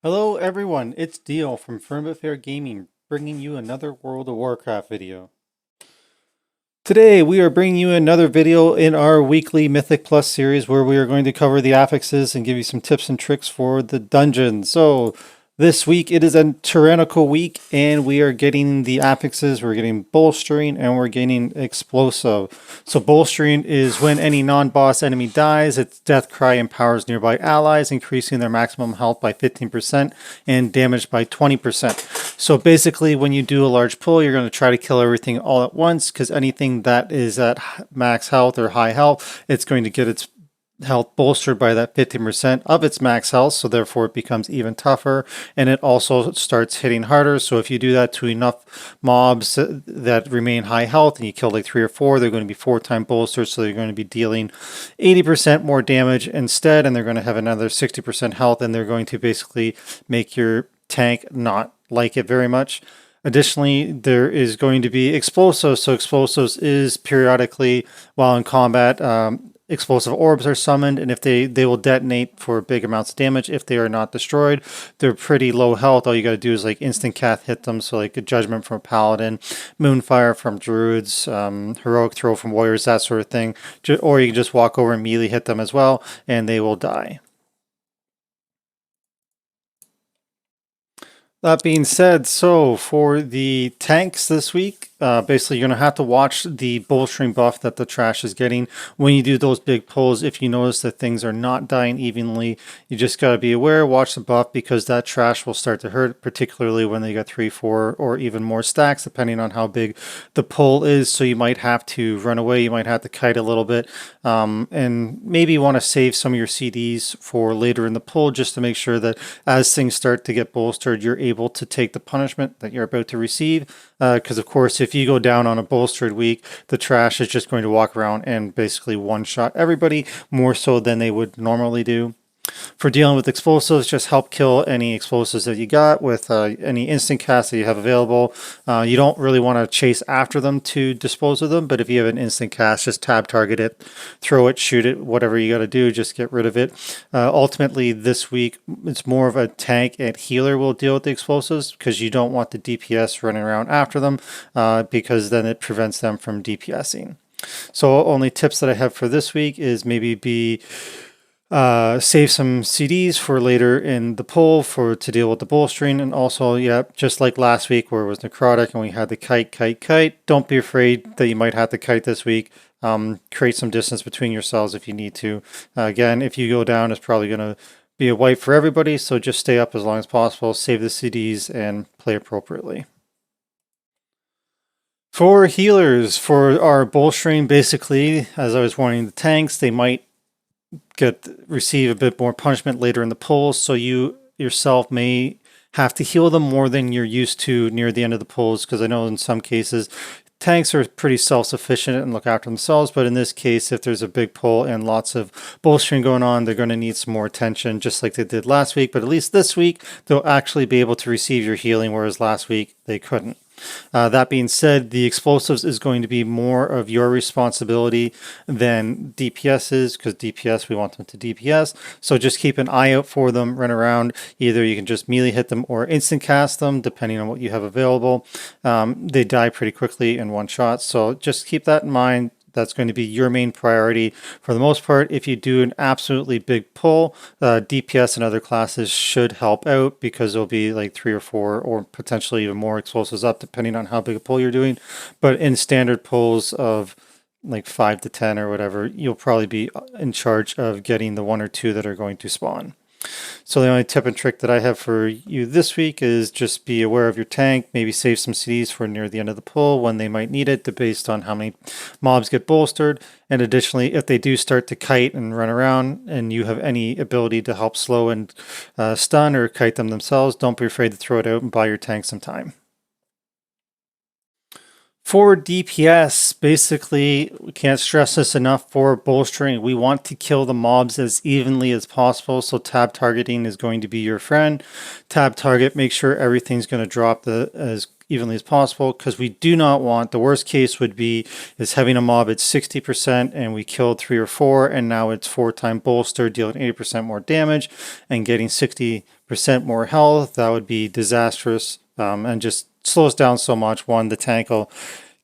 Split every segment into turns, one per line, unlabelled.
Hello everyone, it's Dio from Firm Fair Gaming, bringing you another World of Warcraft video. Today we are bringing you another video in our weekly Mythic Plus series where we are going to cover the affixes and give you some tips and tricks for the dungeon. So this week it is a Tyrannical week and we are getting the affixes, we're getting Bolstering, and we're getting Explosive. So Bolstering is when any non-boss enemy dies, its death cry empowers nearby allies, increasing their maximum health by 15% and damage by 20%. So basically when you do a large pull, you're going to try to kill everything all at once, because anything that is at max health or high health, it's going to get its health bolstered by that 15% of its max health, so therefore it becomes even tougher, and it also starts hitting harder. So if you do that to enough mobs that remain high health and you kill like 3 or 4, they're going to be 4-time bolstered, so they're going to be dealing 80% more damage instead, and they're going to have another 60% health, and they're going to basically make your tank not like it very much. Additionally, there is going to be explosives. So explosives is periodically while in combat, explosive orbs are summoned, and if they will detonate for big amounts of damage if they are not destroyed. They're pretty low health. All you got to do is like instant cast hit them. So like a judgment from a paladin, moonfire from druids, heroic throw from warriors, that sort of thing. Or you can just walk over and immediately hit them as well, and they will die. That being said, so for the tanks this week, basically you're going to have to watch the bolstering buff that the trash is getting when you do those big pulls. If you notice that things are not dying evenly, you just got to be aware, watch the buff, because that trash will start to hurt, particularly when they got 3, 4, or even more stacks, depending on how big the pull is. So you might have to run away, you might have to kite a little bit, and maybe want to save some of your CDs for later in the pull, just to make sure that as things start to get bolstered, you're able to take the punishment that you're about to receive. Because of course, if you go down on a bolstered week, the trash is just going to walk around and basically one-shot everybody more so than they would normally do. For dealing with explosives, just help kill any explosives that you got with any instant cast that you have available. You don't really want to chase after them to dispose of them, but if you have an instant cast, just tab target it, throw it, shoot it, whatever you got to do, just get rid of it. Ultimately, this week, it's more of a tank and healer will deal with the explosives, because you don't want the DPS running around after them, because then it prevents them from DPSing. So only tips that I have for this week is maybe save some CDs for later in the pull to deal with the bolstering. And also, yeah, just like last week where it was necrotic and we had the kite, don't be afraid that you might have to kite this week. Create some distance between yourselves if you need to. Again, if you go down, it's probably going to be a wipe for everybody, so just stay up as long as possible, save the CDs, and play appropriately. For healers, for our bolstering, basically, as I was warning the tanks, they might receive a bit more punishment later in the pull, so you yourself may have to heal them more than you're used to near the end of the pulls, because I know in some cases tanks are pretty self-sufficient and look after themselves, but in this case, if there's a big pull and lots of bolstering going on, they're going to need some more attention, just like they did last week. But at least this week, they'll actually be able to receive your healing, whereas last week they couldn't. That being said, the explosives is going to be more of your responsibility than DPS is, because DPS, we want them to DPS. So just keep an eye out for them, run around. Either you can just melee hit them or instant cast them, depending on what you have available. They die pretty quickly in one shot, so just keep that in mind. That's going to be your main priority for the most part. If you do an absolutely big pull, DPS and other classes should help out, because there'll be like 3 or 4 or potentially even more explosives up, depending on how big a pull you're doing. But in standard pulls of like 5 to 10 or whatever, you'll probably be in charge of getting the 1 or 2 that are going to spawn. So the only tip and trick that I have for you this week is just be aware of your tank, maybe save some CDs for near the end of the pull when they might need it, based on how many mobs get bolstered. And additionally, if they do start to kite and run around and you have any ability to help slow and stun or kite them themselves, don't be afraid to throw it out and buy your tank some time. For DPS, basically, we can't stress this enough for bolstering. We want to kill the mobs as evenly as possible, so tab targeting is going to be your friend. Tab target, make sure everything's going to drop as evenly as possible, because we do not want, the worst case would be is having a mob at 60% and we killed 3 or 4 and now it's 4-time bolster dealing 80% more damage and getting 60% more health. That would be disastrous, and just slows down so much. One, the tank will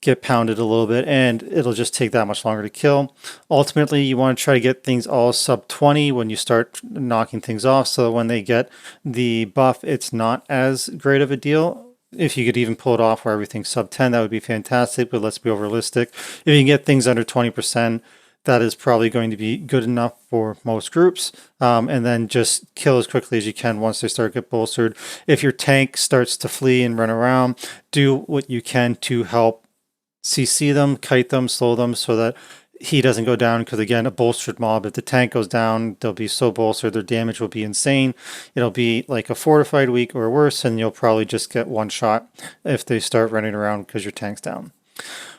get pounded a little bit and it'll just take that much longer to kill. Ultimately, you want to try to get things all sub 20 when you start knocking things off, so that when they get the buff, it's not as great of a deal. If you could even pull it off where everything's sub 10, that would be fantastic, but let's be realistic. If you can get things under 20%, that is probably going to be good enough for most groups. And then just kill as quickly as you can once they start to get bolstered. If your tank starts to flee and run around, do what you can to help CC them, kite them, slow them, so that he doesn't go down. Because again, a bolstered mob, if the tank goes down, they'll be so bolstered, their damage will be insane. It'll be like a fortified week or worse, and you'll probably just get one shot if they start running around because your tank's down.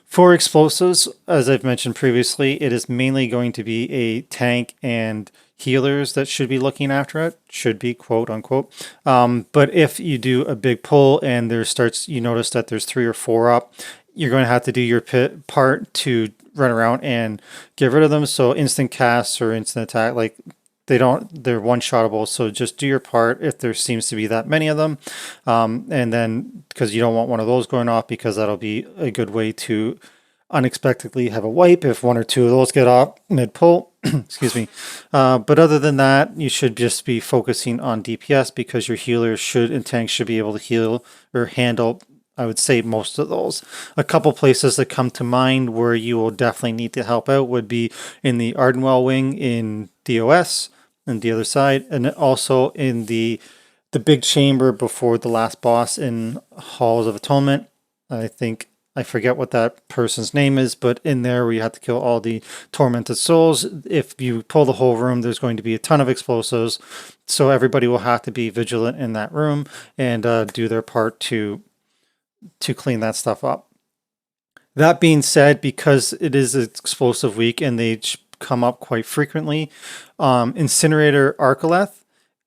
For explosives, as I've mentioned previously, it is mainly going to be a tank and healers that should be looking after it, should be, quote unquote. But if you do a big pull and you notice that there's 3 or 4 up, you're going to have to do your part to run around and get rid of them. So instant casts or instant attack, like they're one-shottable. So just do your part if there seems to be that many of them. And then, because you don't want one of those going off, because that'll be a good way to unexpectedly have a wipe if 1 or 2 of those get off mid-pull. Excuse me. But other than that, you should just be focusing on DPS, because your healers and tanks should be able to heal or handle, I would say, most of those. A couple places that come to mind where you will definitely need to help out would be in the Ardenwell wing in DOS and the other side, and also in the big chamber before the last boss in Halls of Atonement. I forget what that person's name is, but in there where you have to kill all the tormented souls. If you pull the whole room, there's going to be a ton of explosives, so everybody will have to be vigilant in that room and do their part to clean that stuff up. That being said, because it is an explosive week and they come up quite frequently, Incinerator Arcaleth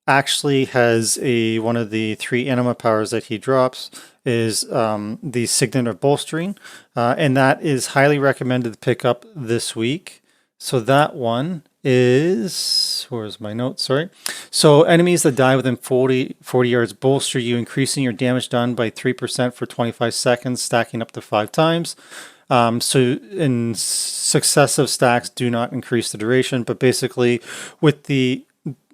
actually has one of the 3 anima powers that he drops is the Signet of Bolstering, and that is highly recommended to pick up this week. So that one is, where's my note? Sorry. So enemies that die within 40 yards bolster you, increasing your damage done by 3% for 25 seconds, stacking up to 5 times. So in successive stacks do not increase the duration, but basically with the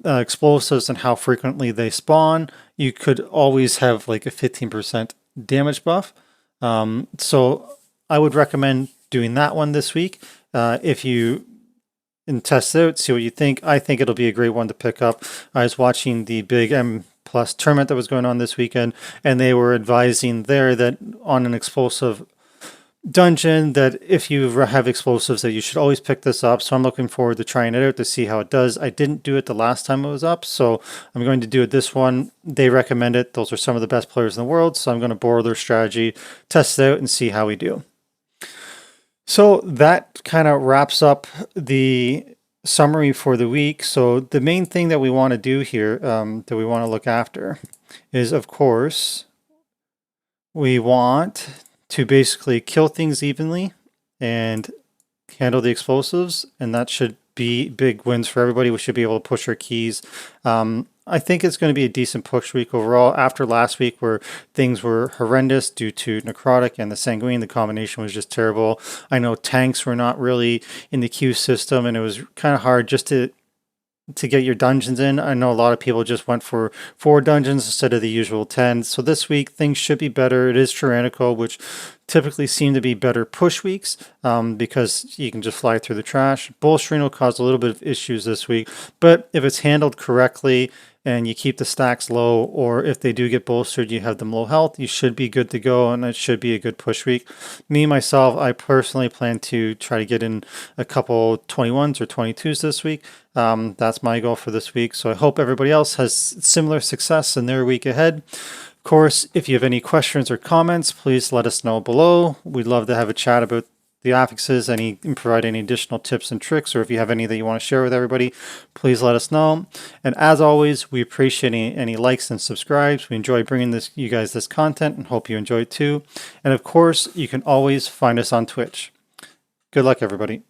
explosives and how frequently they spawn, you could always have like a 15% damage buff. So I would recommend doing that one this week. If you test it out, see what you think. I think it'll be a great one to pick up. I was watching the big M+ tournament that was going on this weekend, and they were advising there that on an explosive dungeon, that if you have explosives, that you should always pick this up. So I'm looking forward to trying it out to see how it does. I didn't do it the last time it was up, so I'm going to do it this one. They recommend it. Those are some of the best players in the world, so I'm going to borrow their strategy, test it out, and see how we do. So that kind of wraps up the summary for the week. So the main thing that we want to do here, that we want to look after, is, of course, we want to basically kill things evenly and handle the explosives, and that should be big wins for everybody. We should be able to push our keys. I think it's going to be a decent push week overall. After last week where things were horrendous due to Necrotic and the Sanguine, the combination was just terrible. I know tanks were not really in the queue system, and it was kind of hard just to get your dungeons in. I know a lot of people just went for 4 dungeons instead of the usual 10. So this week things should be better. It is Tyrannical, which typically seem to be better push weeks, because you can just fly through the trash. Bolstering will cause a little bit of issues this week, but if it's handled correctly and you keep the stacks low, or if they do get bolstered, you have them low health, you should be good to go, and it should be a good push week. Me, myself, I personally plan to try to get in a couple 21s or 22s this week. That's my goal for this week. So I hope everybody else has similar success in their week ahead. Of course, if you have any questions or comments, please let us know below. We'd love to have a chat about the affixes, and provide any additional tips and tricks, or if you have any that you want to share with everybody, please let us know. And as always, we appreciate any likes and subscribes. We enjoy bringing you guys this content, and hope you enjoy it too. And of course, you can always find us on Twitch. Good luck, everybody.